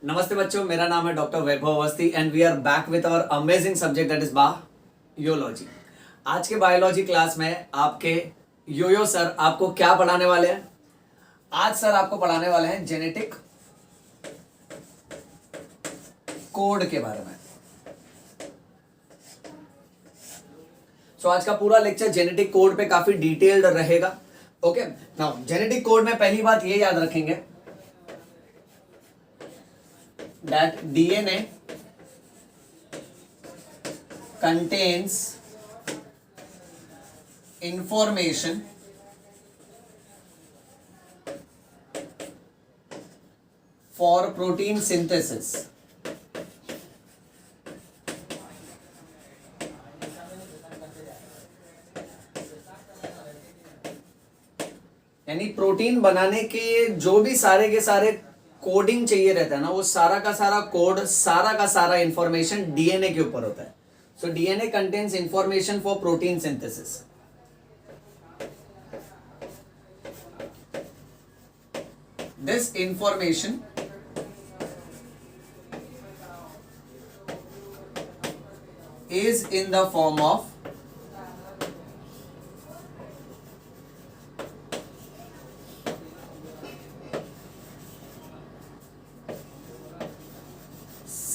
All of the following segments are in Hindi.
नमस्ते बच्चों, मेरा नाम है doctor Vaibhav Awasthi and we are back with our amazing subject that is biology. आज के बायोलॉजी क्लास में आपके योयो सर आपको क्या पढ़ाने वाले हैं? आज सर आपको पढ़ाने वाले हैं जेनेटिक कोड के बारे में। आज का पूरा लेक्चर जेनेटिक कोड पे काफी डिटेल्ड रहेगा। ओके, नाउ जेनेटिक कोड में पहली बात ये याद रखेंगे that DNA contains information for protein synthesis. यानी प्रोटीन बनाने के जो भी सारे के सारे कोडिंग चाहिए रहता है ना, वो सारा का सारा कोड, सारा का सारा इंफॉर्मेशन डीएनए के ऊपर होता है। So DNA contains information for protein synthesis. This information is in the form of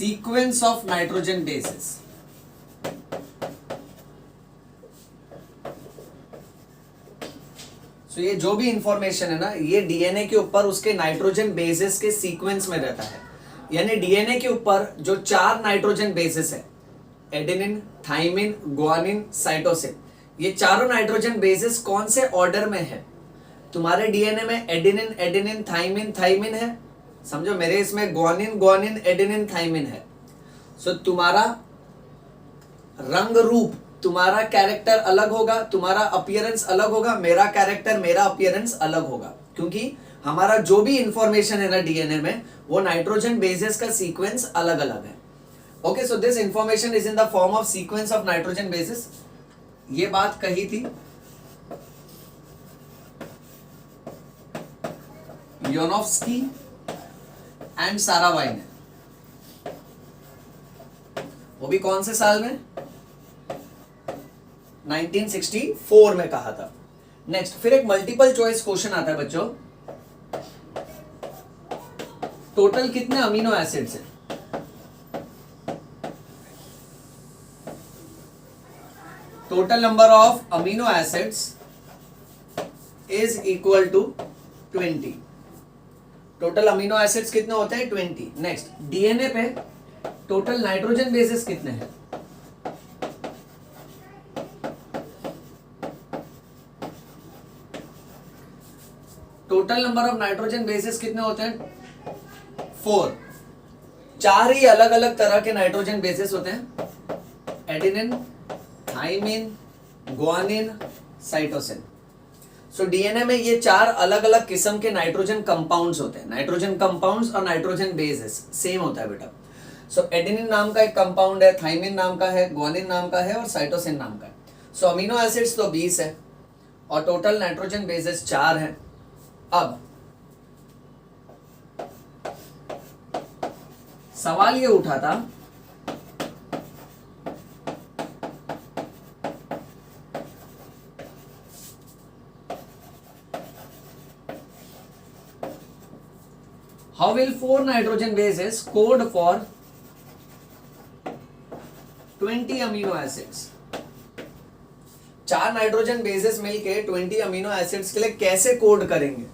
sequence of nitrogen bases. So ये जो भी इंफॉर्मेशन है ना, ये डीएनए के ऊपर उसके नाइट्रोजन बेसेस के सीक्वेंस में रहता है। यानी डीएनए के ऊपर जो 4 नाइट्रोजन बेसेस है, एडेनिन, थाइमिन, ग्वानिन, साइटोसिन, ये चारों नाइट्रोजन बेसेस कौन से ऑर्डर में है? तुम्हारे डीएनए में एडेनिन, एडेनिन, थाइमिन, थाइमिन है, समझो। मेरे इसमें ग्वानिन, ग्वानिन, एडेनिन, थाइमिन है। सो तुम्हारा रंग रूप, तुम्हारा कैरेक्टर अलग होगा, तुम्हारा अपीयरेंस अलग होगा, मेरा कैरेक्टर, मेरा अपीयरेंस अलग होगा, क्योंकि हमारा जो भी इंफॉर्मेशन है ना डीएनए में, वो नाइट्रोजन बेसेस का सीक्वेंस अलग अलग है। Okay, so this information is in the form of sequence of nitrogen basis. ये बात कही थी योनोफ्स्की एंड साराभाई ने। वो भी कौन से साल में? 1964 में कहा था। नेक्स्ट, फिर एक मल्टीपल चॉइस क्वेश्चन आता है बच्चों। टोटल कितने अमीनो एसिड्स हैं? Total number of amino acids is equal to 20। Total amino acids कितने होते हैं? 20। नेक्स्ट, डीएनए पे टोटल नाइट्रोजन बेसेस कितने हैं? Total number of nitrogen bases कितने होते हैं? 4। 4 ही अलग अलग तरह के नाइट्रोजन बेसेस होते हैं, adenine, thymine, guanine, cytosine. So DNA में ये 4 अलग अलग किस्म के नाइट्रोजन कंपाउंड्स होते हैं। नाइट्रोजन कंपाउंड्स और नाइट्रोजन बेसेस सेम होता है बेटा। सो एडेनिन नाम का एक कंपाउंड है, थाइमिन नाम का है, ग्वानिन नाम का है और साइटोसिन नाम का है। सो अमीनो एसिड्स तो 20 है और टोटल नाइट्रोजन बेसेस 4 हैं। अब सवाल ये उठा था how will 4 nitrogen bases code for 20 amino acids? 4 nitrogen bases मिलके 20 अमीनो एसिड्स के लिए कैसे कोड करेंगे?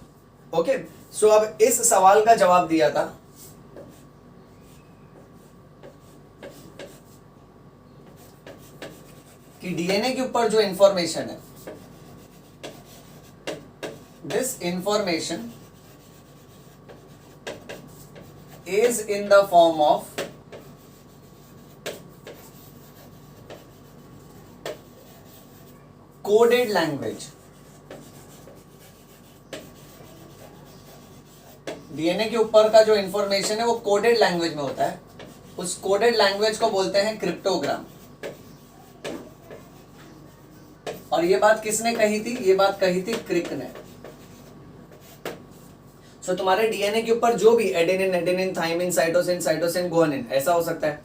ओके, सो अब इस सवाल का जवाब दिया था कि डीएनए के ऊपर जो इंफॉर्मेशन है, this information is in the form of coded language। DNA के ऊपर का जो इंफॉर्मेशन है वो कोडेड लैंग्वेज में होता है। उस कोडेड लैंग्वेज को बोलते हैं क्रिप्टोग्राम। और ये बात किसने कही थी? ये बात कही थी क्रिक ने। सो तुम्हारे डीएनए के ऊपर जो भी adenine, adenine, thymine, cytosine, cytosine, guanine, ऐसा हो सकता है।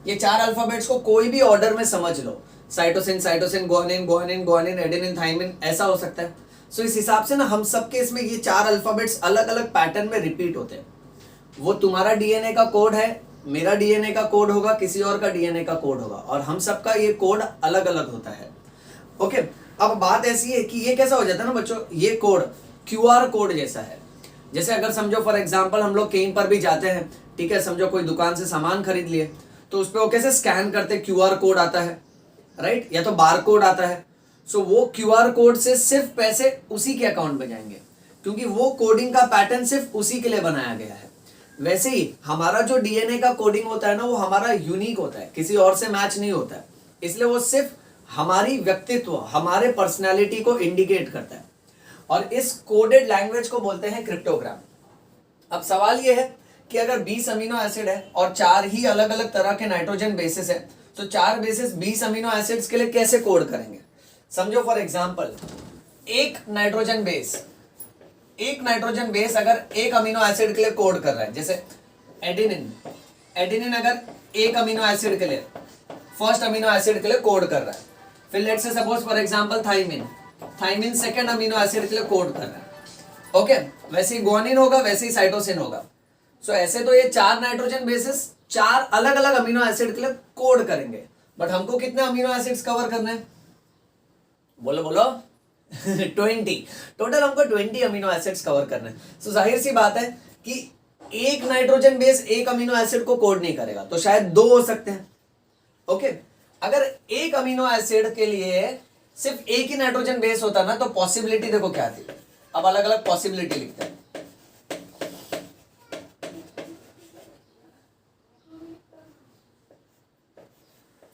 ये 4 अल्फाबेट्स को कोई भी ऑर्डर में समझ लो, cytosine, cytosine, guanine, guanine, guanine, adenine, thymine, ऐसा हो सकता है। सो इस हिसाब से ना हम सबके इसमें ये 4 अल्फाबेट्स अलग अलग पैटर्न में रिपीट होते हैं। वो तुम्हारा डीएनए का कोड है, मेरा डीएनए का कोड होगा, किसी और का डीएनए का कोड होगा, और हम सबका ये कोड अलग अलग होता है। ओके, अब बात ऐसी है कि ये कैसा हो जाता है ना बच्चों, ये कोड क्यूआर कोड जैसा है। जैसे अगर समझो फॉर एग्जांपल हम लोग कहीं पर भी जाते हैं, ठीक है, समझो कोई दुकान से सामान खरीद लिए, तो उस पर वो कैसे स्कैन करते, क्यूआर कोड आता है, राइट, या तो बार कोड आता है। सो वो क्यूआर कोड से सिर्फ पैसे उसी के अकाउंट में जाएंगे, क्योंकि वो कोडिंग का पैटर्न सिर्फ उसी के लिए बनाया गया है। वैसे ही हमारा जो डीएनए का कोडिंग होता है ना, वो हमारा यूनिक होता है, किसी और से मैच नहीं होता है, इसलिए वो सिर्फ हमारी व्यक्तित्व, हमारे पर्सनैलिटी को इंडिकेट करता है, और इस कोडेड लैंग्वेज को बोलते हैं क्रिप्टोग्राम। अब सवाल ये है कि अगर 20 अमीनो एसिड है और 4 ही अलग अलग तरह के नाइट्रोजन बेसिस है, तो 4 बेसिस 20 अमीनो एसिड्स के लिए कैसे कोड करेंगे। समझो फॉर एग्जांपल एक नाइट्रोजन बेस अगर एक अमीनो एसिड के लिए कोड कर रहा है, जैसे एडेनिन अगर एक अमीनो एसिड के लिए, फर्स्ट अमीनो एसिड के लिए कोड कर रहा है, फिर let's say suppose for example thymine second amino acid के लिए कोड कर रहा है। ओके, वैसे ही गुआनिन होगा, वैसे ही साइटोसिन होगा। सो ऐसे तो ये 4 नाइट्रोजन बेसिस 4 अलग अलग अमीनो एसिड के लिए कोड करेंगे, बट हमको कितने अमीनो एसिड्स कवर करने हैं, बोलो बोलो 20 टोटल, हमको 20 अमीनो एसिड्स कवर करने हैं। सो जाहिर सी बात है कि एक नाइट्रोजन बेस एक अमीनो एसिड को कोड नहीं करेगा, तो शायद 2 हो सकते हैं। ओके, अगर एक अमीनो एसिड के लिए सिर्फ एक ही नाइट्रोजन बेस होता ना, तो पॉसिबिलिटी देखो क्या थी। अब अलग अलग पॉसिबिलिटी लिखते हैं।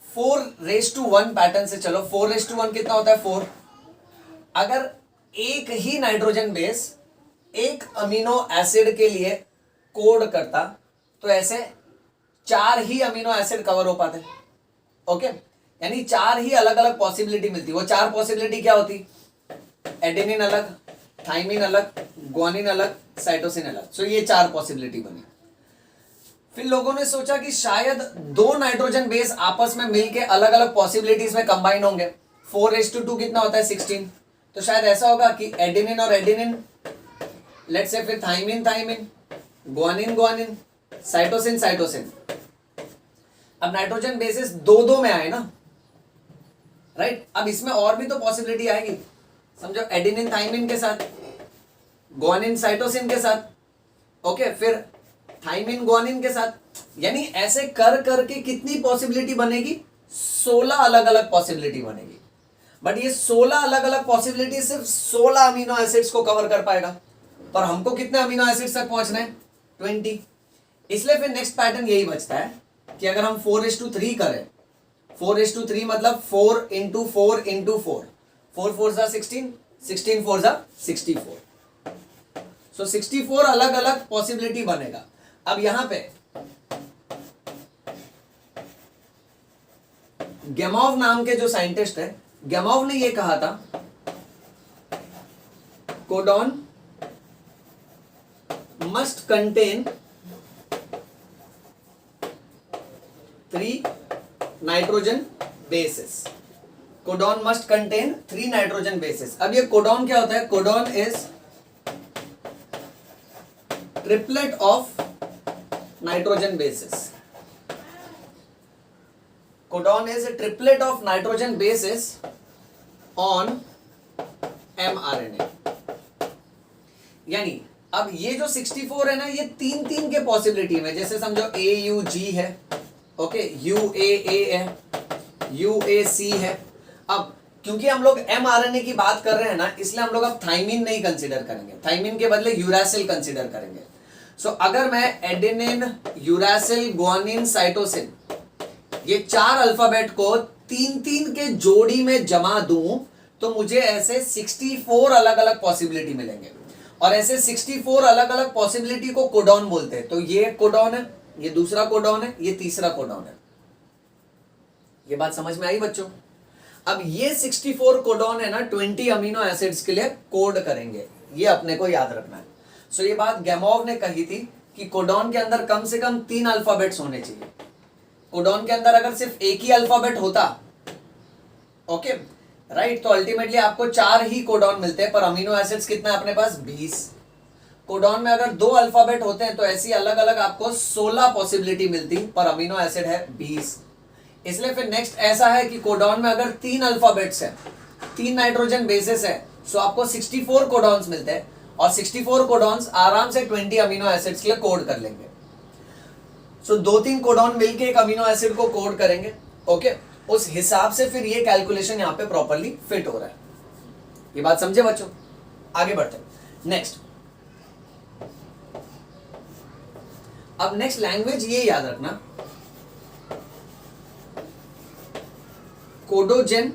फोर रेस टू 1 पैटर्न से चलो, 4:1 कितना होता है 4। अगर एक ही नाइट्रोजन बेस एक अमीनो एसिड के लिए कोड करता, तो ऐसे 4 ही अमीनो एसिड कवर हो पाते। ओके, यानी 4 ही अलग अलग पॉसिबिलिटी मिलती। वो 4 पॉसिबिलिटी क्या होती, एडेनिन अलग, थाइमिन अलग, गुआनिन अलग, साइटोसिन अलग। सो ये 4 पॉसिबिलिटी बनी। फिर लोगों ने सोचा कि शायद 2 नाइट्रोजन बेस आपस में मिलके अलग अलग पॉसिबिलिटीज में कंबाइन होंगे। 4:2 कितना होता है 16। तो शायद ऐसा होगा कि एडेनिन और एडेनिन, लेट्स से फिर थाइमिन, गुआनिन, साइटोसिन। अब नाइट्रोजन बेसिस 2-2 में आए ना, राइट। अब इसमें और भी तो पॉसिबिलिटी आएगी। समझो एडेनिन थाइमिन के साथ, गुआनिन साइटोसिन के साथ, ओके, फिर थाइमिन गुआनिन के साथ, यानी ऐसे कर करके कितनी पॉसिबिलिटी बनेगी, 16 अलग अलग पॉसिबिलिटी बनेगी। बट ये 16 अलग अलग पॉसिबिलिटी सिर्फ 16 अमीनो एसिड्स को कवर कर पाएगा, पर हमको कितने अमीनो एसिड्स तक पहुंचना है, 20। इसलिए फिर नेक्स्ट पैटर्न यही बचता है कि अगर हम 4:3 करें, 4:3 मतलब 4 into 4 into 4, 4 4 16, 16 4 64। सो 64 अलग अलग पॉसिबिलिटी बनेगा। अब यहां पे गेमोव नाम के जो साइंटिस्ट है, गेमोव ने ये कहा था, codon must contain 3 nitrogen bases. Codon must contain 3 nitrogen bases. अब ये कोडॉन क्या होता है, codon is triplet of nitrogen basis. Codon is a triplet of nitrogen bases on mRNA। यानी अब ये जो 64 है ना, ये 3-3 के पॉसिबिलिटी में, जैसे समझो AUG है, ओके, UAA है, UAC है। अब क्योंकि हम लोग mRNA की बात कर रहे हैं ना, इसलिए हम लोग अब थाइमिन नहीं कंसीडर करेंगे, थाइमिन के बदले यूरासिल कंसीडर करेंगे। सो अगर मैं एडेनिन, यूरासिल, गुआनिन, साइटोसिन, ये 4 अल्फाबेट को 3-3 के जोड़ी में जमा दूं, तो मुझे ऐसे 64 अलग अलग पॉसिबिलिटी मिलेंगे, और ऐसे 64 अलग अलग पॉसिबिलिटी को कोडॉन बोलते हैं। तो ये कोडॉन है, ये दूसरा कोडॉन है, ये तीसरा कोडॉन है। ये बात समझ में आई बच्चों। अब ये 64 कोडॉन है ना, 20 अमीनो एसिड्स के लिए कोड करेंगे, ये अपने को याद रखना है। सो ये बात गैमोव ने कही थी कि कोडॉन के अंदर कम से कम 3 अल्फाबेट्स होने चाहिए। कोडॉन के अंदर अगर सिर्फ एक ही अल्फाबेट होता, ओके राइट, तो अल्टीमेटली आपको 4 ही कोडॉन मिलते हैं, पर अमीनो एसिड्स कितने हैं अपने पास? 20। कोडॉन में अगर 2 अल्फाबेट होते हैं तो ऐसी अलग अलग आपको 16 पॉसिबिलिटी मिलती, पर अमीनो एसिड है 20। इसलिए फिर नेक्स्ट ऐसा है कि कोडॉन में अगर 3 अल्फाबेट्स है, 3 नाइट्रोजन बेसेस है, सो आपको 64 कोडॉन्स मिलते हैं, और 64 कोडॉन्स आराम से 20 अमीनो एसिड्स के लिए कोड कर लेंगे। सो 2-3 कोडॉन मिलके एक अमीनो एसिड को कोड करेंगे, ओके उस हिसाब से फिर ये कैलकुलेशन यहां पे प्रॉपर्ली फिट हो रहा है। ये बात समझे बच्चों? आगे बढ़ते हैं नेक्स्ट। अब नेक्स्ट लैंग्वेज ये याद रखना, कोडोजेन,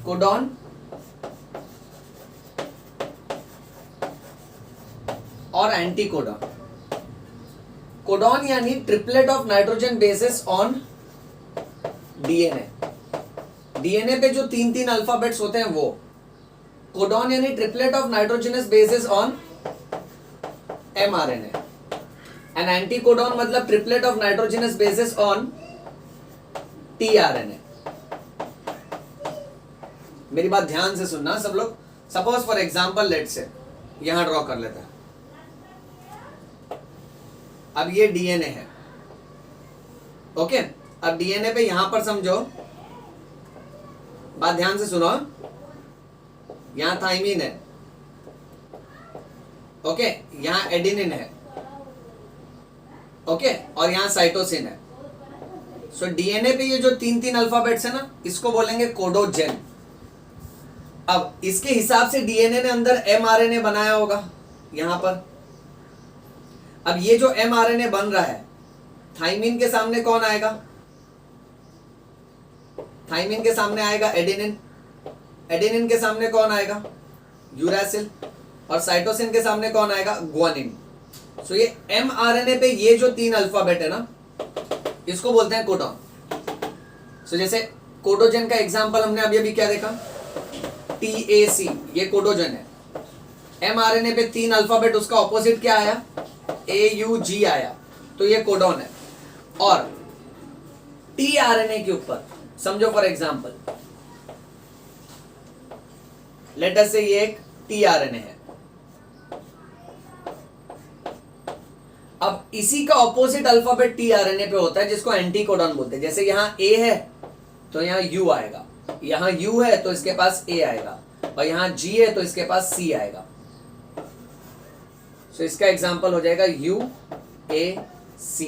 कोडॉन और एंटीकोडॉन। कोडॉन यानी triplet of nitrogen bases on DNA. DNA पे जो 3-3 अल्फाबेट्स होते हैं वो। कोडॉन यानी triplet of nitrogenous bases on mRNA. And anticodon मतलब triplet of nitrogenous bases on tRNA. मेरी बात ध्यान से सुनना सब लोग। Suppose for example let's say यहां ड्रॉ कर लेते हैं। अब ये डीएनए है, ओके अब डीएनए पे यहां पर समझो, बात ध्यान से सुनो, यहां थाइमिन है, ओके यहां एडेनिन है, ओके और यहां साइटोसिन है। सो डीएनए पे ये जो 3-3 अल्फाबेट्स है ना, इसको बोलेंगे कोडोजेन। अब इसके हिसाब से डीएनए ने अंदर एमआरएनए बनाया होगा यहां पर। अब ये जो एमआरएनए बन रहा है, थाइमिन के सामने कौन आएगा? थाइमिन के सामने आएगा एडेनिन। एडेनिन के सामने कौन आएगा? यूरासिल। और साइटोसिन के सामने कौन आएगा? ग्वानिन। सो ये एमआरएनए पे ये जो 3 अल्फाबेट है ना, इसको बोलते हैं कोडॉन। सो जैसे कोडोजन का एग्जांपल हमने अभी क्या देखा? TAC, ये कोडोजन है। एमआरएनए पे 3 अल्फाबेट, उसका ऑपोजिट क्या आया? AUG आया, तो ये कोडॉन है। और टीआरएनए के ऊपर समझो फॉर एग्जांपल लेट अस से ये एक टीआरएनए है। अब इसी का ऑपोजिट अल्फाबेट टीआरएनए पे होता है, जिसको एंटीकोडॉन बोलते हैं। जैसे यहां A है तो यहां U आएगा, यहां U है तो इसके पास A आएगा, और यहां G है तो इसके पास C आएगा। तो इसका एग्जांपल हो जाएगा UAC।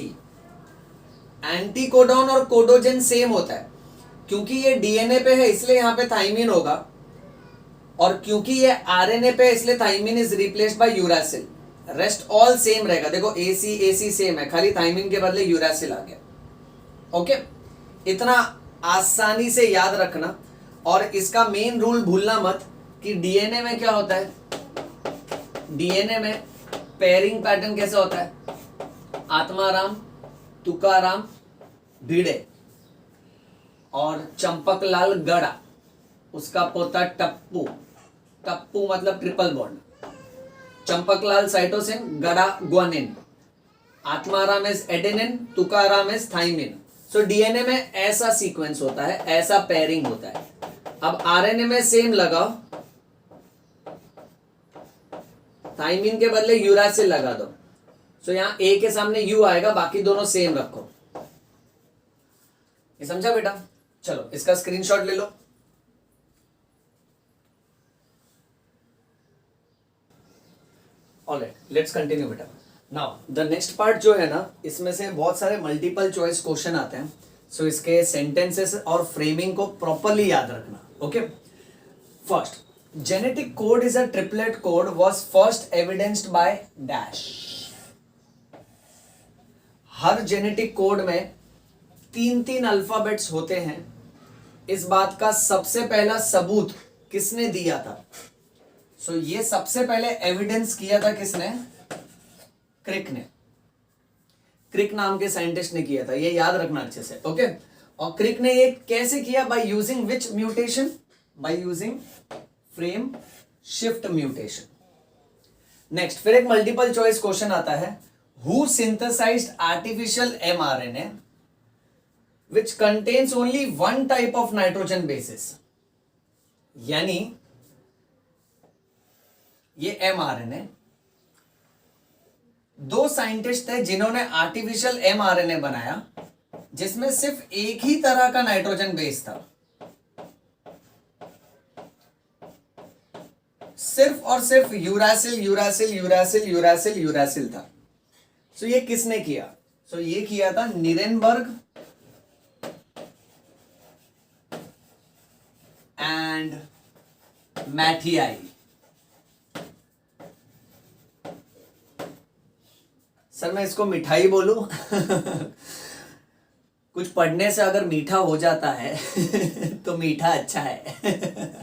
एंटीकोडॉन और कोडोजेन सेम होता है, क्योंकि ये डीएनए पे है इसलिए यहां पे थाइमिन होगा, और क्योंकि ये आरएनए पे है इसलिए thymine is replaced by uracil. Rest all same रहेगा। देखो AC सेम है, खाली थाइमिन के बदले यूरासिल आ गया। ओके इतना आसानी से याद रखना। और इसका मेन रूल भूलना मत कि डीएनए में क्या होता है। डीएनए में पेयरिंग पैटर्न कैसे होता है? आत्माराम, तुकाराम, भिड़े और चंपकलाल गड़ा, उसका पोता टप्पू। टप्पू मतलब ट्रिपल बॉन्ड। चंपकलाल साइटोसिन, गड़ा guanine, Atmaram is adenine, Tukaram is thymine. So DNA में ऐसा सीक्वेंस होता है, ऐसा पेयरिंग होता है। अब आरएनए में सेम लगाओ, थाइमिन के बदले यूरासिल लगा दो। सो यहां ए के सामने यू आएगा, बाकी दोनों सेम रखो। ये समझा बेटा? चलो इसका स्क्रीनशॉट ले लो। ऑलराइट, लेट्स कंटिन्यू बेटा। नाउ द नेक्स्ट पार्ट जो है ना, इसमें से बहुत सारे मल्टीपल चॉइस क्वेश्चन आते हैं। सो इसके सेंटेंसेस और फ्रेमिंग को प्रॉपरली याद रखना। Okay first, genetic code is a triplet code was first evidenced by dash। Her genetic code में 3-3 अल्फाबेट्स होते हैं। इस बात का सबसे पहला सबूत किसने दिया था? सो ये सबसे पहले एविडेंस किया था किसने? क्रिक ने। क्रिक नाम के साइंटिस्ट ने किया था, ये याद रखना अच्छे से। ओके और क्रिक ने ये कैसे किया? By using which mutation? By using frame shift mutation. Next फिर एक मल्टीपल चॉइस क्वेश्चन आता है, who synthesized artificial mRNA which contains only one type of nitrogen bases. यानी ये mRNA, दो साइंटिस्ट थे जिन्होंने आर्टिफिशियल mRNA बनाया जिसमें सिर्फ एक ही तरह का नाइट्रोजन बेस था, सिर्फ और सिर्फ uracil uracil uracil uracil uracil था। सो ये किसने किया? सो ये किया था निरेनबर्ग एंड मैथियाई। सर मैं इसको मिठाई बोलूं? कुछ पढ़ने से अगर मीठा हो जाता है तो मीठा अच्छा है।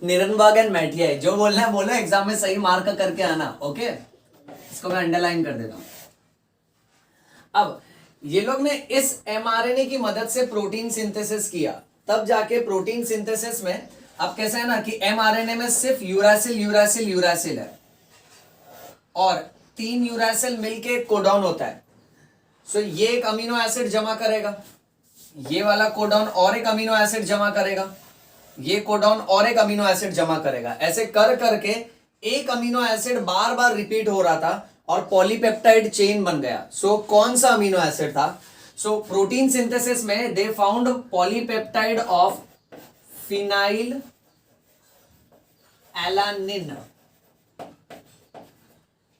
निरनबाग एंड मैथियाई, जो बोलना है बोलो, एग्जाम में सही मार्क करके आना। ओके, इसको मैं अंडरलाइन कर देता हूं। अब ये लोग ने इस mRNA की मदद से प्रोटीन सिंथेसिस किया, तब जाके प्रोटीन सिंथेसिस में अब कैसे है ना कि mRNA में सिर्फ यूरासिल यूरासिल यूरासिल है और 3 यूरासिल मिलके कोडॉन होता है। सो ये एक अमीनो एसिड जमा करेगा, ये वाला कोडॉन और एक अमीनो एसिड जमा करेगा, ये कोडॉन और एक अमीनो एसिड जमा करेगा। ऐसे कर करके एक अमीनो एसिड बार बार रिपीट हो रहा था और पॉलीपेप्टाइड चेन बन गया। सो कौन सा अमीनो एसिड था? सो प्रोटीन सिंथेसिस में they found polypeptide of phenyl alanine.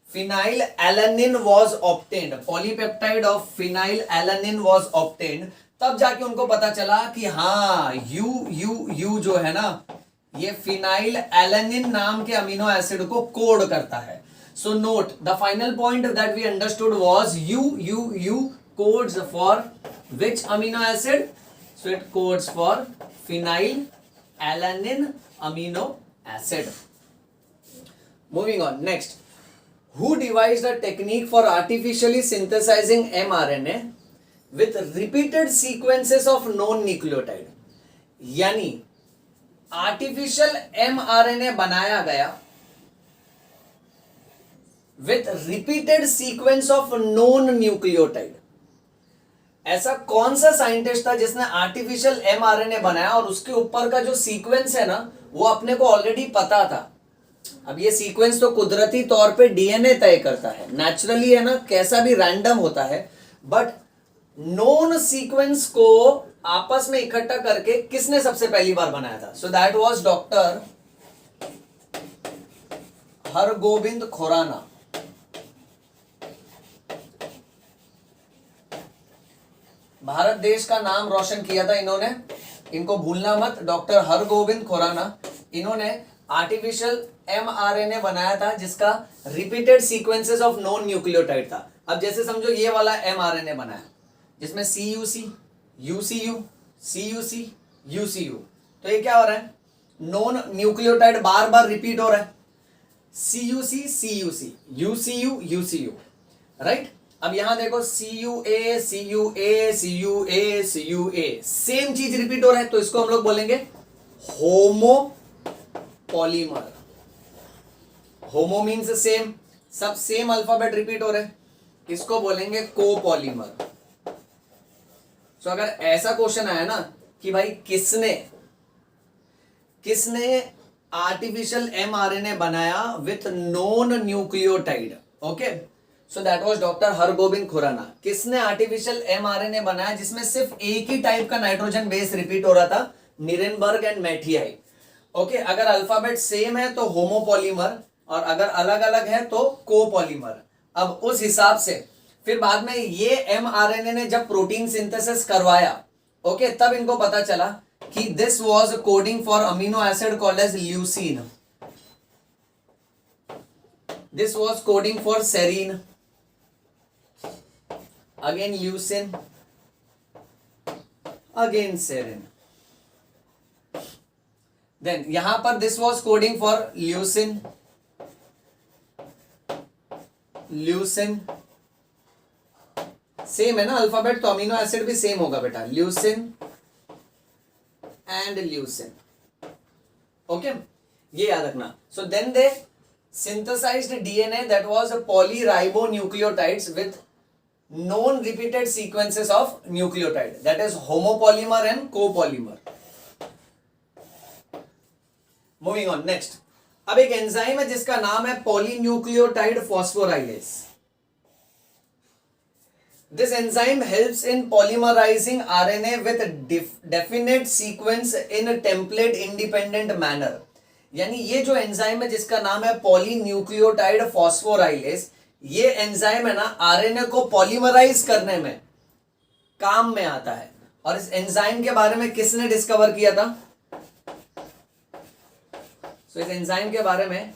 Phenyl alanine was obtained, polypeptide of phenyl alanine was obtained। तब जाके उनको पता चला कि हाँ यू जो है ना, ये फिनाइल एलानिन नाम के अमीनो एसिड को कोड करता है। So note the final point that we understood was U codes for which amino acid? So it codes for phenylalanine amino acid. Moving on, next, who devised a technique for artificially synthesizing mRNA with repeated sequences of known nucleotide। यानी आर्टिफिशियल mRNA बनाया गया with repeated sequence of known nucleotide। ऐसा कौन सा साइंटिस्ट था जिसने आर्टिफिशियल mRNA बनाया और उसके ऊपर का जो सीक्वेंस है ना वो अपने को ऑलरेडी पता था। अब ये सीक्वेंस तो कुदरती तौर पे डीएनए तय करता है, नेचुरली है ना, कैसा भी रैंडम होता है, बट नोन सीक्वेंस को आपस में इकट्ठा करके किसने सबसे पहली बार बनाया था? So that was doctor Hargobind Khorana. Bharat देश का नाम रोशन किया था इन्होंने, इनको भूलना मत, डॉक्टर हरगोबिंद खुराना। इन्होंने आर्टिफिशियल mRNA बनाया था जिसका repeated sequences of non nucleotide था। अब जैसे समझो ये वाला mRNA बनाया जिसमें CUC, UCU, CUC, UCU, तो ये क्या हो रहा है? नॉन न्यूक्लियोटाइड बार बार रिपीट हो रहा है, CUC, CUC, UCU, UCU, right. अब यहां देखो CUA, CUA, CUA, CUA, same चीज रिपीट हो रहा है, तो इसको हम लोग बोलेंगे होमो पॉलीमर। होमो मीन्स सेम, सब सेम अल्फाबेट रिपीट हो रहे हैं, इसको बोलेंगे कोपॉलीमर। सो अगर ऐसा क्वेश्चन आया ना कि भाई किसने आर्टिफिशियल mRNA बनाया with non nucleotide, okay, so that was doctor Hargobind Khorana. किसने आर्टिफिशियल mRNA बनाया जिसमें सिर्फ एक ही टाइप का नाइट्रोजन बेस रिपीट हो रहा था? Nirenberg and Matthaei. ओके, अगर अल्फाबेट सेम है तो होमोपॉलीमर और अगर अलग अलग है तो कोपॉलीमर। अब उस हिसाब से फिर बाद में ये mRNA ने जब प्रोटीन सिंथेसिस करवाया, ओके, तब इनको पता चला कि this was coding for amino acid called as leucine, this was coding for serine, again leucine, again serine. Then यहां पर this was coding for leucine, leucine, same है ना अल्फाबेट, तो अमीनो एसिड भी सेम होगा बेटा, ल्यूसिन एंड ल्यूसिन, ओके, ये याद रखना। So then they synthesized DNA that was polyribonucleotides with known repeated sequences of nucleotide, that is homopolymer and copolymer. Moving on, next. अब एक एंजाइम है जिसका नाम है polynucleotide phosphorylase. This enzyme helps in polymerizing RNA with definite sequence in a template independent manner. यानी ये जो एंजाइम है जिसका नाम है पॉलीन्यूक्लियोटाइड फॉस्फोराइलेज, ये एंजाइम है ना आरएनए को पॉलीमराइज करने में काम में आता है. और इस एंजाइम के बारे में किसने डिस्कवर किया था? इस एंजाइम के बारे में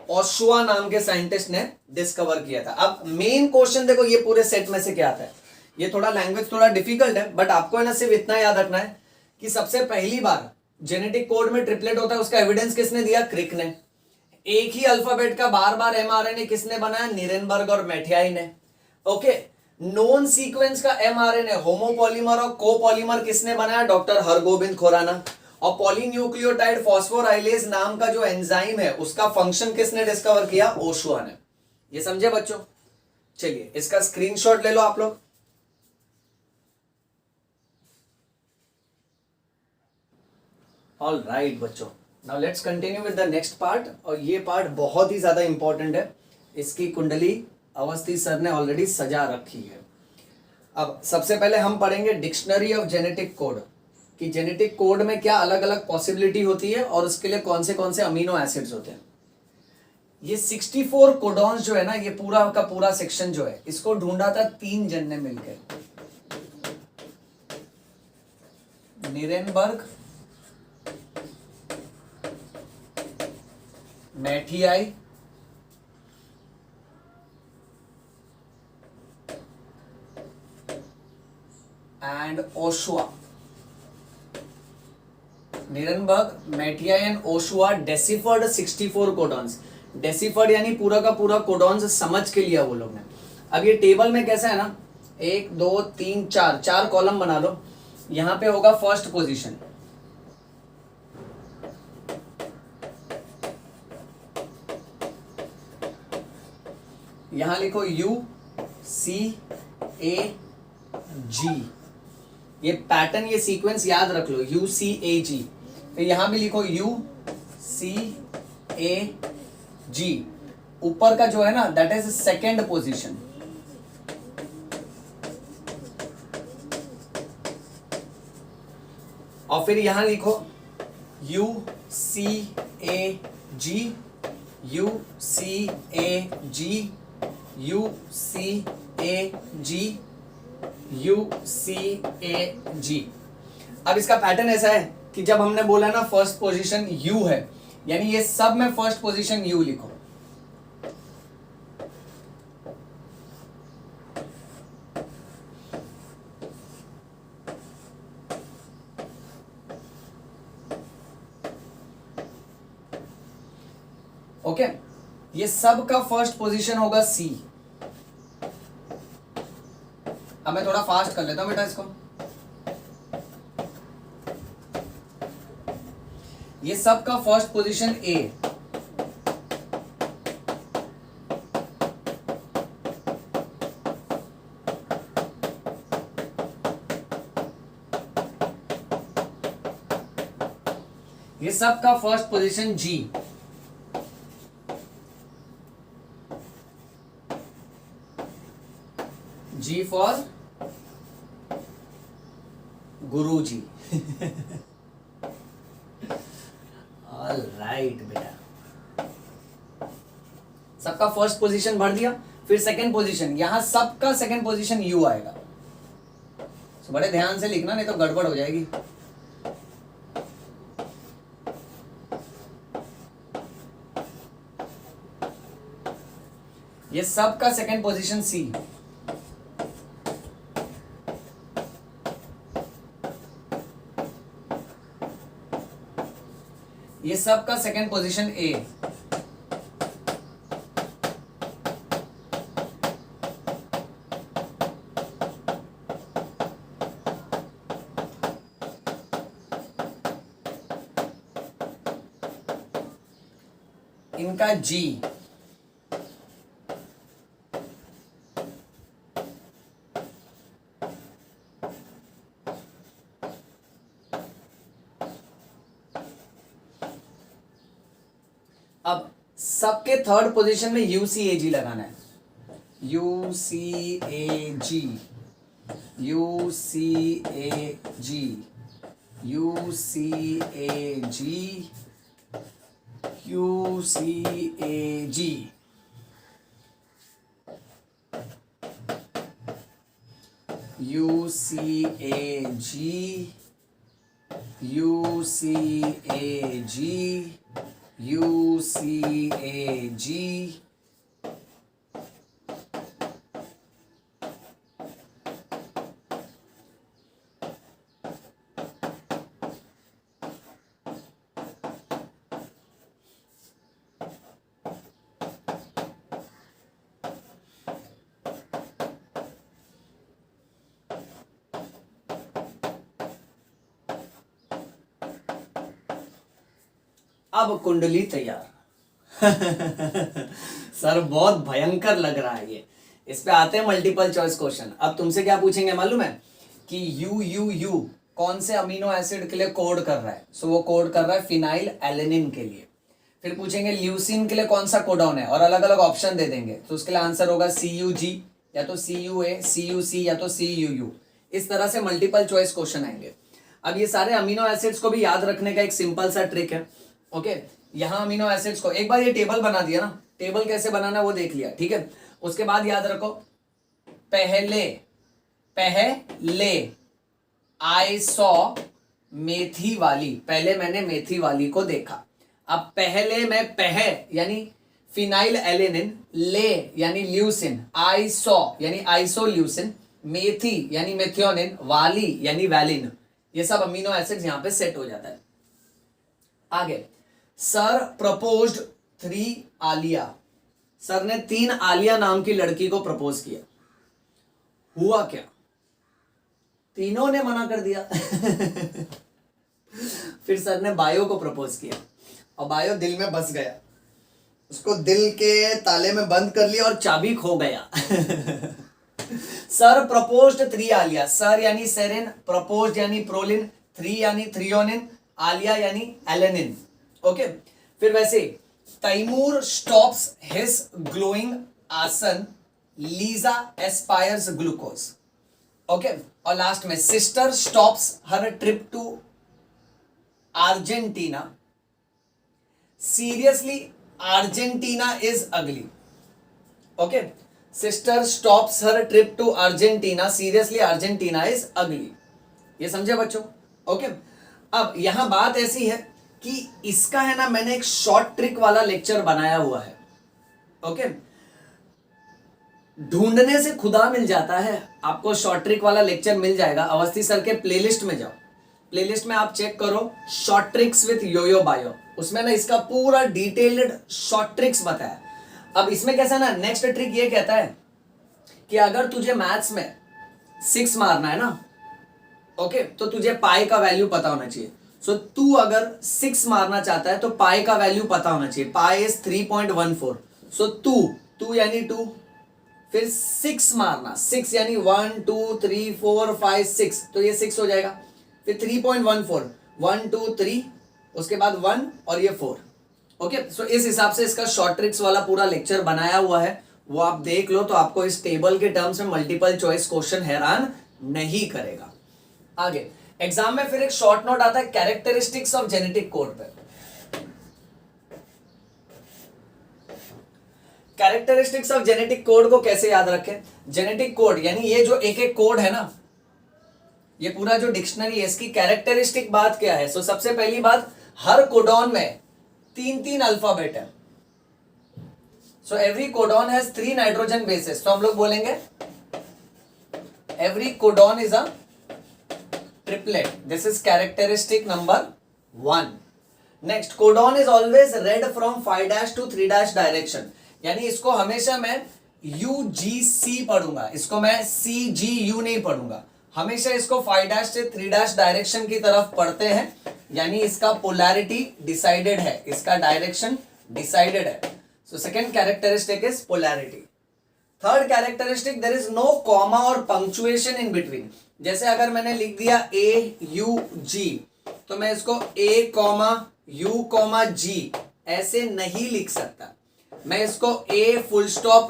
ओशुआ नाम के साइंटिस्ट ने डिस्कवर किया था. अब मेन क्वेश्चन देखो ये पूरे सेट में से क्या आता है. ये थोड़ा लैंग्वेज थोड़ा डिफिकल्ट है, बट आपको है ना सिर्फ इतना याद रखना है कि सबसे पहली बार जेनेटिक कोड में ट्रिपलेट होता है, उसका एविडेंस किसने दिया? क्रिक ने. एक ही अल्फाबेट का बार बार एमआरएनए किसने बनाया? निरेनबर्ग और मैथियाई ने. ओके. नॉन सीक्वेंस का एमआरएनए होमोपॉलीमर और कोपॉलीमर किसने बनाया? डॉक्टर हरगोबिंद खुराना. और पॉलीन्यूक्लियोटाइड फॉस्फोराइलेज नाम का जो एंजाइम है उसका फंक्शन किसने डिस्कवर किया? ओशुआ ने. ये समझे बच्चों? चलिए इसका स्क्रीनशॉट ले लो आप लोग. ऑल राइट बच्चों, now let's continue with the next part. और ये पार्ट बहुत ही ज्यादा इंपॉर्टेंट है. इसकी कुंडली अवस्थी सर ने ऑलरेडी सजा रखी है. अब सबसे पहले हम पढ़ेंगे डिक्शनरी ऑफ जेनेटिक कोड, कि जेनेटिक कोड में क्या अलग अलग पॉसिबिलिटी होती है और उसके लिए कौन से अमीनो एसिड्स होते हैं. ये 64 कोडॉन्स जो है ना, ये पूरा का पूरा सेक्शन जो है, इसको ढूंढा था 3 जन ने मिलकर. Nirenberg, Matthaei and Ochoa. Nirenberg, Matthaei and Ochoa deciphered 64 codons. Deciphered यानी पूरा का पूरा कोडॉन्स समझ के लिया वो लोग ने. अब ये टेबल में कैसा है ना, 1 2 3 4 कॉलम बना लो. यहां पे होगा फर्स्ट पोजीशन, यहां लिखो UCAG. ये पैटर्न, ये सीक्वेंस याद रख लो, UCAG. फिर यहां भी लिखो UCAG. ऊपर का जो है ना, दैट इज सेकेंड पोजीशन. और फिर यहां लिखो UCAG, UCAG, UCAG, UCAG. अब इसका पैटर्न ऐसा है कि जब हमने बोला ना फर्स्ट पोजीशन U है, यानी ये सब में फर्स्ट पोजीशन U लिखो. ओके. ये सब का फर्स्ट पोजीशन होगा C. अब मैं थोड़ा फास्ट कर लेता हूं बेटा इसको. ये सब का फर्स्ट पोजीशन A. ये सब का first position G. G for Guruji. All right बेटा, सबका फर्स्ट पोजीशन भर दिया. फिर सेकंड पोजीशन, यहां सबका सेकंड पोजीशन U आएगा. तो बड़े ध्यान से लिखना, नहीं तो गड़बड़ हो जाएगी. ये सबका सेकंड पोजीशन C. ये सब का सेकंड पोजीशन A. इनका जी, अब सबके थर्ड पोजीशन में यूसीएजी लगाना है, यूसीएजी, यूसीएजी, यूसीएजी, यूसीएजी, यूसीएजी, यूसीएजी, यूसीएजी, अब कुंडली तैयार। सर बहुत भयंकर लग रहा है ये। इस पे आते हैं मल्टीपल चॉइस क्वेश्चन। अब तुमसे क्या पूछेंगे मालूम है कि यू कौन से अमीनो एसिड के लिए कोड कर रहा है? सो वो कोड कर रहा है फिनाइल एलेनिन के लिए। फिर पूछेंगे ल्यूसिन के लिए कौन सा कोडॉन है और अलग अलग ऑप्शन दे देंगे, तो उसके लिए आंसर होगा CUG या तो CUA, CUC या तो CUU। इस तरह से मल्टीपल चॉइस क्वेश्चन आएंगे। अब ये सारे अमीनो एसिड्स को भी याद रखने का एक सिंपल सा ट्रिक है। ओके, यहाँ अमीनो एसिड्स को एक बार ये टेबल बना दिया ना, टेबल कैसे बनाना है वो देख लिया, ठीक है। उसके बाद याद रखो पहले आई सॉ मेथी वाली, पहले मैंने मेथी वाली को देखा। अब पहले मैं यानी फिनाइल एलेनिन, ले यानी ल्यूसिन, आई सॉ यानी आइसोल्यूसिन, मेथी यानी मेथियोनिन, वाली यानी वैलिन, ये सब अमीनो एसिड्स यहां पे सेट हो जाता है। आगे, सर प्रपोज्ड 3 आलिया, सर ने 3 आलिया नाम की लड़की को प्रपोज किया, हुआ क्या? तीनों ने मना कर दिया। फिर सर ने बायो को प्रपोज किया और बायो दिल में बस गया, उसको दिल के ताले में बंद कर लिया और चाबी खो गया। सर प्रपोज्ड 3 आलिया, सर यानी सेरिन, प्रपोज्ड यानी प्रोलिन, 3 यानी थ्रियोनिन, आलिया यानी एलेनिन। ओके, फिर वैसे तैमूर स्टॉप्स हिज ग्लोइंग आसन, लीजा एस्पायर्स ग्लूकोज। ओके, और लास्ट में sister stops her trip to Argentina, seriously Argentina is ugly. Okay, sister stops her trip to Argentina, seriously Argentina is ugly. ये समझे बच्चों? ओके, अब यहां बात ऐसी है कि इसका है ना, मैंने एक शॉर्ट ट्रिक वाला लेक्चर बनाया हुआ है। ओके, ढूंढने से खुदा मिल जाता है, आपको शॉर्ट ट्रिक वाला लेक्चर मिल जाएगा। अवस्थी सर के प्लेलिस्ट में जाओ, प्लेलिस्ट में आप चेक करो short tricks with Yoyo Bio, उसमें ना इसका पूरा डिटेल्ड शॉर्ट ट्रिक्स बताया। अब इसमें कैसा ना, नेक्स्ट ट्रिक ये कहता है कि अगर तुझे मैथ्स में 6 मारना है ना, ओके, तो तुझे पाई का वैल्यू पता होना चाहिए। सो तू अगर 6 मारना चाहता है तो पाई का वैल्यू पता होना चाहिए, पाई इज 3.14। सो तू यानी 2, फिर 6 मारना, 6 यानी 1 2 3 4 5 6, तो ये 6 हो जाएगा। फिर 3.14, 1 2 3, उसके बाद 1 और ये 4। ओके, सो इस हिसाब से इसका शॉर्ट ट्रिक्स वाला पूरा लेक्चर बनाया हुआ है, वो आप देख लो, तो आपको इस टेबल के टर्म्स में मल्टीपल चॉइस क्वेश्चन हैरान नहीं करेगा। आगे एग्जाम में फिर एक शॉर्ट नोट आता है कैरेक्टरिस्टिक्स ऑफ जेनेटिक कोड पे। कैरेक्टरिस्टिक्स ऑफ जेनेटिक कोड को कैसे याद रखें? जेनेटिक कोड यानी ये जो एक एक कोड है ना, ये पूरा जो डिक्शनरी है, इसकी कैरेक्टरिस्टिक बात क्या है? सो सबसे पहली बात, हर कोडॉन में 3 अल्फाबेट है। So every codon has 3 nitrogen bases, तो हम लोग बोलेंगे every codon is a triplet. This is characteristic number 1। Next, codon is always red from 5' to 3' direction, यानी इसको हमेशा मैं UGC पढ़ूंगा, इसको मैं CGU नहीं पढ़ूंगा, हमेशा इसको 5' से 3' डायरेक्शन की तरफ पढ़ते हैं, यानी इसका पोलैरिटी डिसाइडेड है, इसका डायरेक्शन डिसाइडेड है. So second characteristic is polarity. Third characteristic, there is no comma और पंक्चुएशन इन बिटवीन. जैसे अगर मैंने लिख दिया AUG, तो मैं इसको A,U,G ऐसे नहीं लिख सकता. मैं इसको A_U/G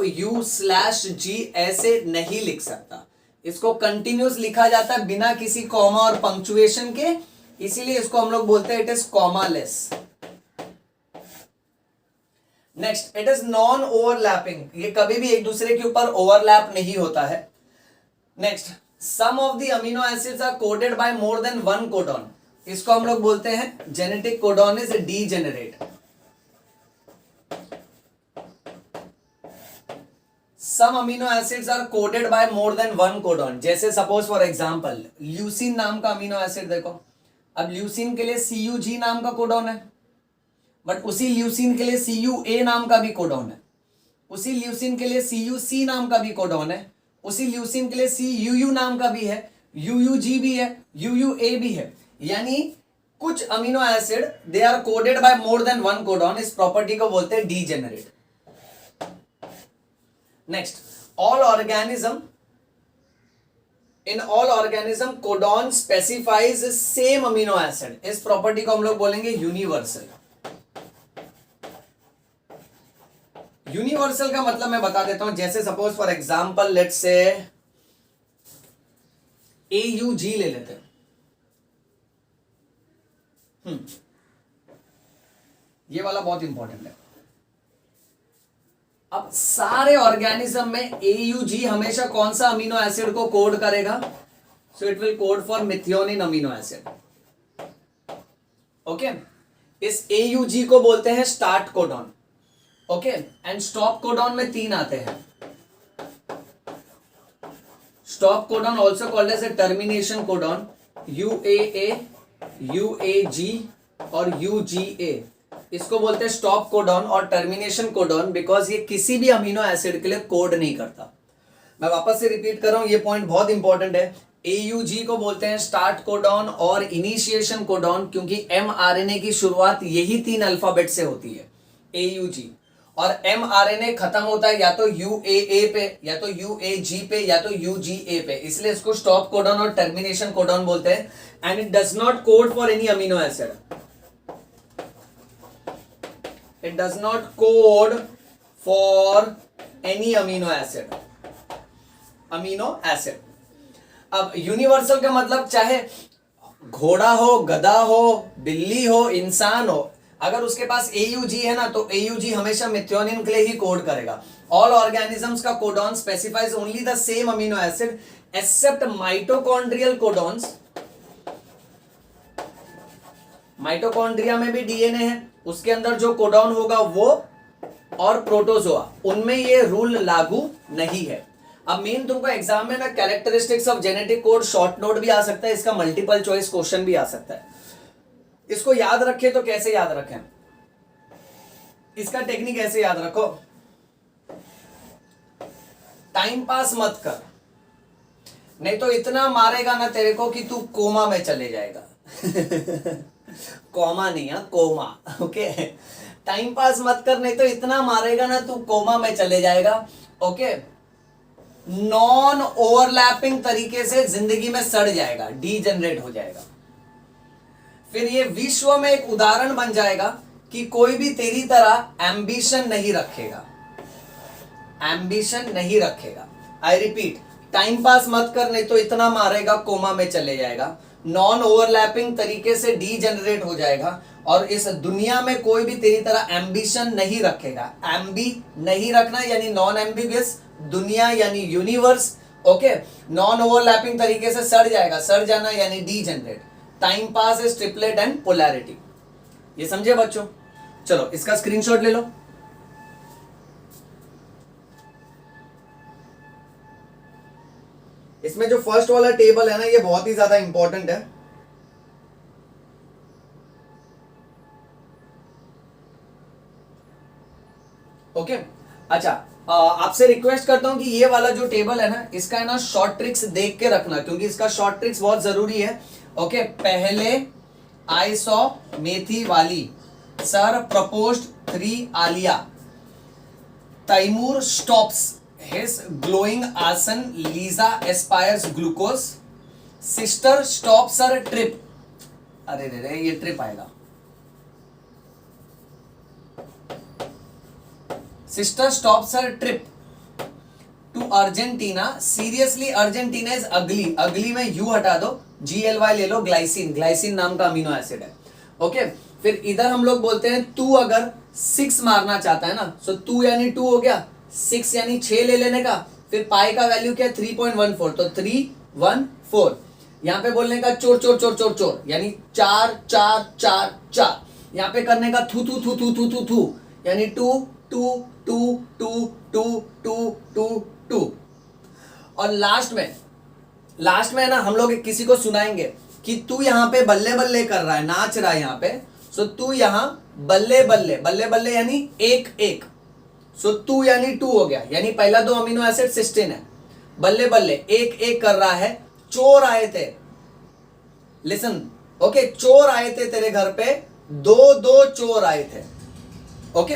ऐसे नहीं लिख सकता. इसको कंटिन्यूस लिखा जाता है बिना किसी कॉमा और पंक्चुएशन के, इसीलिए इसको हम लोग बोलते हैं it is commaless. Next, it is non overlapping. ये कभी भी एक दूसरे के ऊपर ओवरलैप नहीं होता है. Next, some of the amino acids are coded by more than one codon. इसको हम लोग बोलते हैं genetic codon is degenerate. Some amino acids are coded by more than one codon. जैसे सपोज फॉर एग्जांपल ल्यूसीन नाम का अमीनो एसिड देखो. अब ल्यूसीन के लिए CUG नाम का कोडॉन है, बट उसी ल्यूसीन के लिए CUA नाम का भी कोडॉन है. उसी ल्यूसीन के लिए CUC नाम का भी कोडॉन है. उसी ल्यूसीन के लिए CUU नाम का भी है, UUG भी है, UUA भी है. यानी कुछ amino acid they are coded by more than one codon. इस प्रॉपर्टी को बोलते हैं degenerate. Next, all organism, in all organism codon specifies same amino acid. इस प्रॉपर्टी को हम लोग बोलेंगे यूनिवर्सल. यूनिवर्सल का मतलब मैं बता देता हूं. जैसे suppose for example let's say AUG ले लेते हैं. ये वाला बहुत इंपॉर्टेंट है. अब सारे ऑर्गेनिज्म में AUG हमेशा कौन सा अमीनो एसिड को कोड करेगा? So it will code for methionine amino acid. Okay, इस AUG को बोलते हैं start codon. Okay, and stop codon में 3 आते हैं. Stop codon also called as a termination codon, UAA, UAG और UGA. इसको बोलते हैं स्टॉप कोडॉन और टर्मिनेशन कोडॉन बिकॉज ये किसी भी अमीनो एसिड के लिए कोड नहीं करता. मैं वापस से रिपीट कर रहा हूं, ये पॉइंट बहुत इंपॉर्टेंट है. AUG को बोलते हैं स्टार्ट कोडॉन और इनिशिएशन कोडॉन, क्योंकि mRNA की शुरुआत यही 3 अल्फाबेट से होती है, AUG. और mRNA खत्म होता है या तो UAA पे, या तो UAG पे, या तो UGA पे. इसलिए इसको स्टॉप कोडॉन और टर्मिनेशन कोडॉन बोलते हैं. And it does not code for any amino acid. It does not code for any amino acid. अब यूनिवर्सल का मतलब चाहे घोड़ा हो, गधा हो, बिल्ली हो, इंसान हो, अगर उसके पास AUG है ना, तो AUG हमेशा मिथियोनिन के लिए ही कोड करेगा. ऑल ऑर्गेनिजम्स का codon specifies only the same amino acid except mitochondrial codons. Mitochondria में भी DNA है, उसके अंदर जो कोडॉन होगा वो, और प्रोटोजोआ, उनमें ये रूल लागू नहीं है. अब मेन तुमको एग्जाम में ना characteristics of genetic code short note भी आ सकता है, इसका मल्टीपल चॉइस क्वेश्चन भी आ सकता है. इसको याद रखे तो कैसे याद रखें? इसका टेक्निक ऐसे याद रखो. टाइम पास मत कर, नहीं तो इतना मारेगा ना तेरे को कि तू कोमा में चले जाएगा. कोमा नहीं है, कोमा. ओके, टाइम पास मत कर, नहीं तो इतना मारेगा ना तू कोमा में चले जाएगा. ओके, नॉन ओवरलैपिंग तरीके से जिंदगी में सड़ जाएगा, डीजनरेट हो जाएगा. फिर ये विश्व में एक उदाहरण बन जाएगा कि कोई भी तेरी तरह एम्बिशन नहीं रखेगा. एम्बिशन नहीं रखेगा. आई रिपीट, टाइम पास मत कर, नहीं तो इतना मारेगा कोमा में चले जाएगा. नॉन ओवरलैपिंग तरीके से डीजनरेट हो जाएगा. और इस दुनिया में कोई भी तेरी तरह एम्बिशन नहीं रखेगा. एम्बी नहीं रखना यानी नॉन एम्बिगियस, दुनिया यानी यूनिवर्स. ओके, नॉन ओवरलैपिंग तरीके से सड़ जाएगा, सड़ जाना यानी degenerate. Time pass is triplet and polarity. ये समझे बच्चों? चलो इसका स्क्रीनशॉट ले लो. इसमें जो फर्स्ट वाला टेबल है ना, ये बहुत ही ज्यादा इंपॉर्टेंट है. ओके, अच्छा, आपसे रिक्वेस्ट करता हूं कि ये वाला जो टेबल है ना, इसका है ना शॉर्ट ट्रिक्स देख के रखना, क्योंकि इसका शॉर्ट ट्रिक्स बहुत जरूरी है. ओके, पहले आई सॉ मेथी वाली, sir proposed 3 Alia, Taimur stops his glowing आसन, Lisa aspires glucose, sister stops her trip, अरे रे रे ये ट्रिप आएगा, sister stops her trip to Argentina, seriously Argentina is ugly, ugly में यू हटा दो, GLY ले लो, ग्लाइसिन, ग्लाइसिन नाम का अमीनो एसिड है। ओके, फिर इधर हम लोग बोलते हैं तू अगर 6 मारना चाहता है ना, सो 2 यानी 2 हो गया, 6 यानी 6 ले लेने का, फिर पाई का वैल्यू क्या है 3.14, तो 314, यहाँ पे बोलने का चोर चोर चोर चोर चोर यानी 4 4 4 4, यहाँ पे करने का थू थू थू थू थू थू थू यानी 2 2 2 2 2 2 2 2, और लास्ट में ना हम लोग किसी को सुनाएंगे कि तू यहाँ पे बल्ले बल्ले कर रहा है, नाच रहा है यहाँ पे, सो तू यहाँ बल्ले बल्ले, बल्ले बल्ले यानी एक एक, सो तू यानी 2 हो गया, यानी पहला 2 अमीनो एसिड सिस्टीन है, बल्ले बल्ले एक एक कर रहा है, चोर आए थे, लिसन, ओके, चोर आए थे तेरे घर पे, 2 चोर आए थे, ओके,